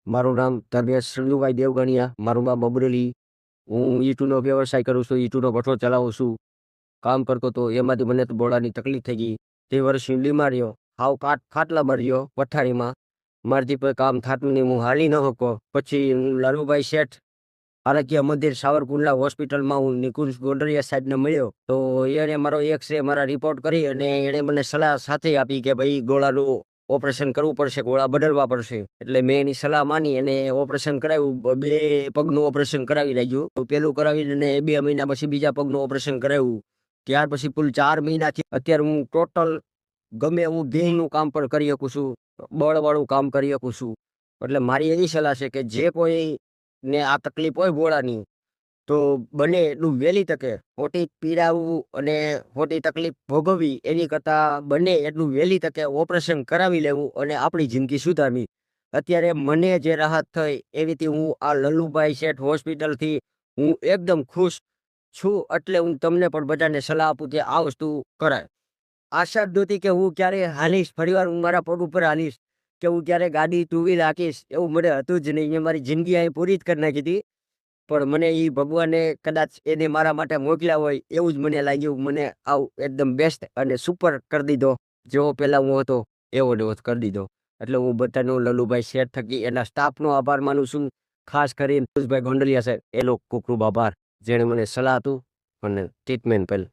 મારું નામ ધર્મેશ સંજુભાઈ દેવગણિયા, મારું નામ અમરેલી. હું ઈંટનો વ્યવસાય કરું છું, ઈંટનો ભઠ્ઠો ચલાવું છું. કામ કરતો તો એમાંથી મને તો બોળાની તકલીફ થઈ ગઈ. તે વર્ષની બીમારીઓ હાવ ખાટલામાં રહ્યો પથારીમાં. મારથી કોઈ કામ થતું નહીં, હું હાલી ન શકો. પછી હું લાલુભાઈ શેઠ આરોગ્ય મંદિર સાવરકુંડલા હોસ્પિટલમાં હું નિકુંજ ગોંડલિયા સાહેબને મળ્યો. તો એણે મારો એક્સરે મારા રિપોર્ટ કરી અને એણે મને સલાહ સાથે આપી કે ભાઈ ગોળાનું ઓપરેશન કરવું પડશે, ગોળા બદલવા પડશે. એટલે મેં એની સલાહ માની અને ઓપરેશન કરાવ્યું. 2 પગનું ઓપરેશન કરાવી નાખ્યું. પેલું કરાવીને 2 મહિના પછી બીજા પગનું ઓપરેશન કરાવ્યું. ત્યાર પછી કુલ 4 મહિનાથી અત્યારે હું ટોટલ ગમે હું દેહનું કામ પણ કરી શકું છું, બળવાળું કામ કરી શકું છું. એટલે મારી એવી સલાહ છે કે જે કોઈ ને આ તકલીફ હોય ગોળાની, તો બને એટલું વહેલી તકે ખોટી પીડાવું અને ખોટી તકલીફ ભોગવવી એની કરતાં બને એટલું વહેલી તકે ઓપરેશન કરાવી લેવું અને આપણી જિંદગી સુધારવી. અત્યારે મને જે રાહત થઈ એવીથી હું આ લલ્લુભાઈ શેઠ હોસ્પિટલથી હું એકદમ ખુશ છું. એટલે હું તમને પણ બધાને સલાહ આપું કે આ વસ્તુ કરાય. આશા જ નહોતી કે હું ક્યારે હાલીશ, ફરીવાર હું મારા પગ ઉપર હાલીશ, કે હું ક્યારે ગાડી 2 વ્હીલ હાંકીશ, એવું મને હતું જ નહીં. મેં મારી જિંદગી અહીં પૂરી જ કરી નાખી હતી. પણ મને એ ભગવાને કદાચ એને મારા માટે મોકલ્યા હોય એવું જ મને લાગ્યું. મને આવું એકદમ બેસ્ટ અને સુપર કરી દીધો. જેવો પહેલા હું હતો એવો ને એવો જ કરી દીધો. એટલે હું બધાનો લલ્લુભાઈ શેઠ થકી એના સ્ટાફનો આભાર માનું છું. ખાસ કરીને ભાઈ ગોંડલિયા સાહેબ એનો ખૂબ ખૂબ આભાર, જેણે મને સલાહ હતું અને ટ્રીટમેન્ટ પહેલ.